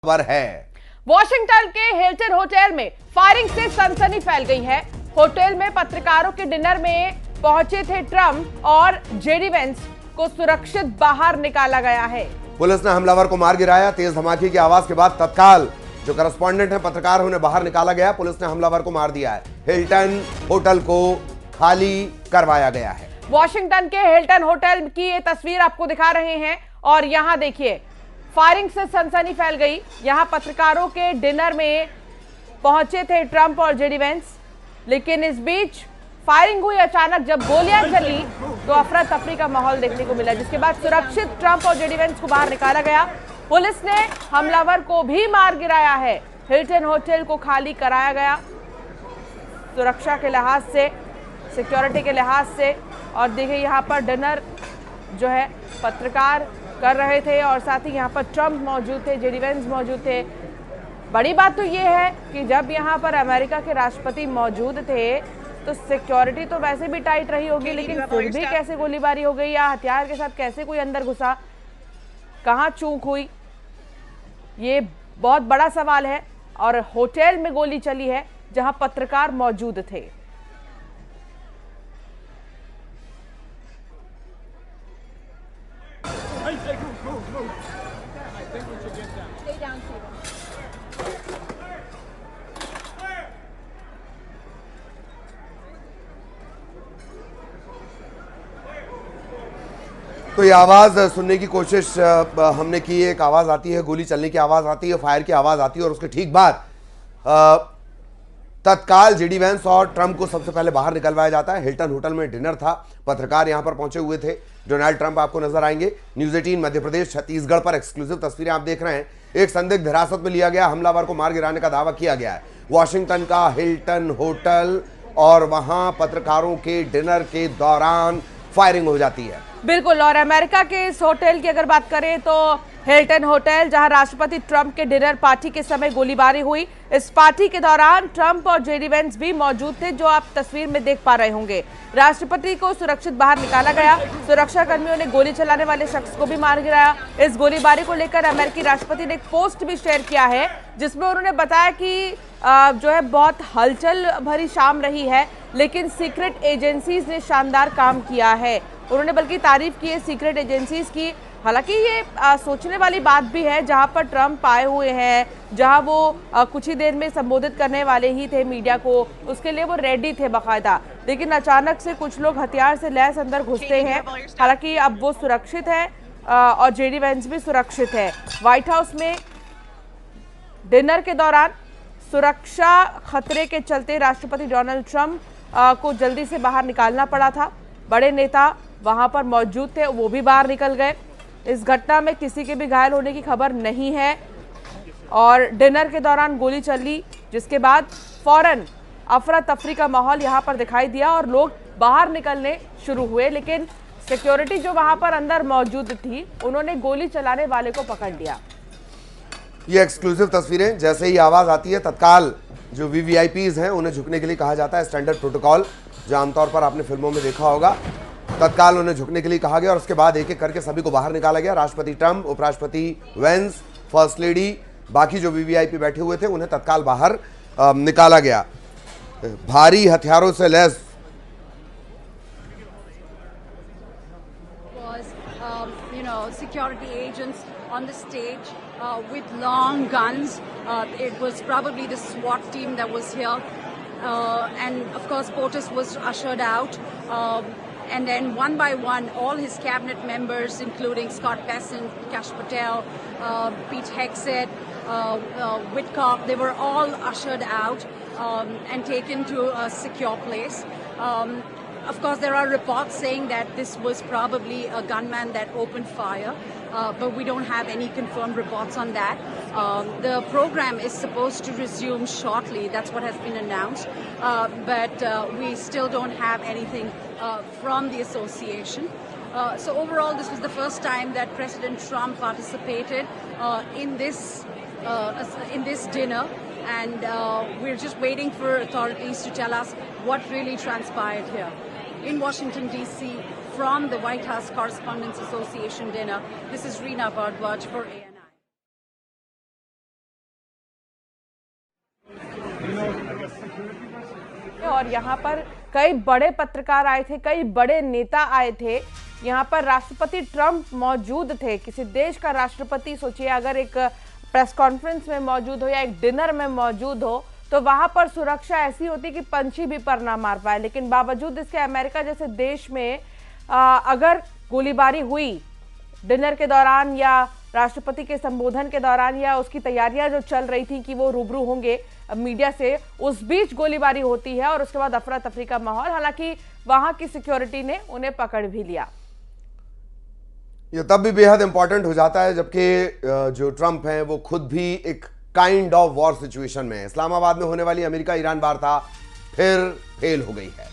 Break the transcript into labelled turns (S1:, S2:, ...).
S1: खबर है।
S2: वॉशिंगटन के हिल्टन होटल में फायरिंग से सनसनी फैल गई है। होटल में पत्रकारों के डिनर में पहुंचे थे ट्रंप और जेडी वेंस को सुरक्षित बाहर निकाला गया है।
S1: पुलिस ने हमलावर को मार गिराया। तेज धमाके की आवाज के बाद तत्काल जो करस्पॉन्डेंट है पत्रकार उन्हें बाहर निकाला गया। पुलिस ने हमलावर को मार दिया है। हिल्टन होटल को खाली करवाया गया है।
S2: वॉशिंगटन के हिल्टन होटल की ये तस्वीर आपको दिखा रहे हैं और यहां देखिए फायरिंग से सनसनी फैल गई। यहां पत्रकारों के डिनर में पहुंचे थे ट्रंप और जेडी वेंस, लेकिन इस बीच फायरिंग हुई। अचानक जब गोलियां चली तो अफरा तफरी का माहौल देखने को मिला, जिसके बाद सुरक्षित ट्रंप और जेडी वेंस को बाहर निकाला गया। पुलिस ने हमलावर को भी मार गिराया है। हिल्टन होटल को खाली कराया गया सुरक्षा के लिहाज से, सिक्योरिटी के लिहाज से। और देखिए यहाँ पर डिनर जो है पत्रकार कर रहे थे और साथ ही यहाँ पर ट्रंप मौजूद थे, जेडी वेंस मौजूद थे। बड़ी बात तो ये है कि जब यहाँ पर अमेरिका के राष्ट्रपति मौजूद थे तो सिक्योरिटी तो वैसे भी टाइट रही होगी, लेकिन फिर भी कैसे गोलीबारी हो गई या हथियार के साथ कैसे कोई अंदर घुसा, कहाँ चूक हुई, ये बहुत बड़ा सवाल है। और होटल में गोली चली है जहां पत्रकार मौजूद थे।
S1: तो ये आवाज सुनने की कोशिश हमने की। एक आवाज आती है, गोली चलने की आवाज आती है, फायर की आवाज आती है और उसके ठीक बाद तत्काल जेडी वेंस और ट्रंप को सबसे पहले बाहर निकलवाया जाता है। हिल्टन होटल में डिनर था, पत्रकार यहां पर पहुंचे हुए थे। डोनाल्ड ट्रंप आपको नजर आएंगे। न्यूज 18 मध्य प्रदेश छत्तीसगढ़ पर एक्सक्लूसिव तस्वीरें आप देख रहे हैं। एक संदिग्ध हिरासत में लिया गया, हमलावर को मार गिराने का दावा किया गया है। वॉशिंगटन का हिल्टन होटल और वहां पत्रकारों के डिनर के दौरान फायरिंग हो जाती है।
S2: बिल्कुल। और अमेरिका के इस होटल की अगर बात करें तो हिल्टन होटल, जहां राष्ट्रपति ट्रंप के डिनर पार्टी के समय गोलीबारी हुई। इस पार्टी के दौरान ट्रंप और जेडी वेंस भी मौजूद थे, जो आप तस्वीर में देख पा रहे होंगे। राष्ट्रपति को सुरक्षित बाहर निकाला गया। सुरक्षा कर्मियों ने गोली चलाने वाले शख्स को भी मार गिराया। इस गोलीबारी को लेकर अमेरिकी राष्ट्रपति ने एक पोस्ट भी शेयर किया है, जिसमें उन्होंने बताया कि जो है बहुत हलचल भरी शाम रही है, लेकिन सीक्रेट एजेंसीज ने शानदार काम किया है। उन्होंने बल्कि तारीफ की है सीक्रेट एजेंसीज की। हालांकि ये सोचने वाली बात भी है, जहां पर ट्रंप आए हुए हैं, जहां वो कुछ ही देर में संबोधित करने वाले ही थे मीडिया को, उसके लिए वो रेडी थे बाकायदा, लेकिन अचानक से कुछ लोग हथियार से लैस अंदर घुसते हैं। हालांकि अब वो सुरक्षित है और जेडी वेंस भी सुरक्षित है। व्हाइट हाउस में डिनर के दौरान सुरक्षा खतरे के चलते राष्ट्रपति डोनाल्ड ट्रंप को जल्दी से बाहर निकालना पड़ा था। बड़े नेता वहां पर मौजूद थे, वो भी बाहर निकल गए। इस घटना में किसी के भी घायल होने की खबर नहीं है। और डिनर के दौरान गोली चली, जिसके बाद फौरन अफरा तफरी का माहौल यहां पर दिखाई दिया और लोग बाहर निकलने शुरू हुए, लेकिन सिक्योरिटी जो वहां पर अंदर मौजूद थी, उन्होंने गोली चलाने वाले को पकड़ लिया।
S1: ये एक्सक्लूसिव तस्वीरें, जैसे ही आवाज आती है तत्काल जो वीवीआईपीज हैं उन्हें झुकने के लिए कहा जाता है। स्टैंडर्ड प्रोटोकॉल जो आमतौर पर आपने फिल्मों में देखा होगा, तत्काल उन्हें झुकने के लिए कहा गया और उसके बाद एक एक करके सभी को बाहर निकाला गया। राष्ट्रपति ट्रंप, उपराष्ट्रपति वेंस, फर्स्ट लेडी, बाकी जो वीवीआईपी बैठे हुए थे उन्हें तत्काल बाहर निकाला गया। भारी हथियारों से lace
S3: security agents on the stage with long guns. It was probably the SWAT team that was here. And of course, POTUS was ushered out. And then one by one, all his cabinet members, including Scott Bessent, Kash Patel, Pete Hegseth, Whitcock, they were all ushered out and taken to a secure place. Of course, there are reports saying that this was probably a gunman that opened fire, but we don't have any confirmed reports on that. The program is supposed to resume shortly. That's what has been announced, but we still don't have anything from the association. So overall, this was the first time that President Trump participated in this dinner. And we're just waiting for authorities to tell us what really transpired here. In Washington, D.C., from the White House Correspondents Association dinner, this is Reena Bhardwaj for ANI.
S2: और यहाँ पर कई बड़े पत्रकार आए थे, कई बड़े नेता आए थे। यहाँ पर राष्ट्रपति ट्रंप मौजूद थे। किसी देश का राष्ट्रपति सोचिए अगर एक प्रेस कॉन्फ्रेंस में मौजूद हो या एक डिनर में मौजूद हो तो वहां पर सुरक्षा ऐसी होती कि पंछी भी पर ना मार पाए। लेकिन बावजूद इसके अमेरिका जैसे देश में अगर गोलीबारी हुई डिनर के दौरान या राष्ट्रपति के संबोधन के दौरान या उसकी तैयारियां जो चल रही थी कि वो रूबरू होंगे मीडिया से, उस बीच गोलीबारी होती है और उसके बाद अफरा तफरी का माहौल। हालांकि वहां की सिक्योरिटी ने उन्हें पकड़ भी लिया।
S1: ये तब भी बेहद इंपॉर्टेंट हो जाता है जबकि जो ट्रंप हैं वो खुद भी एक काइंड ऑफ वॉर सिचुएशन में है। इस्लामाबाद में होने वाली अमेरिका ईरान वार्ता फिर फेल हो गई है।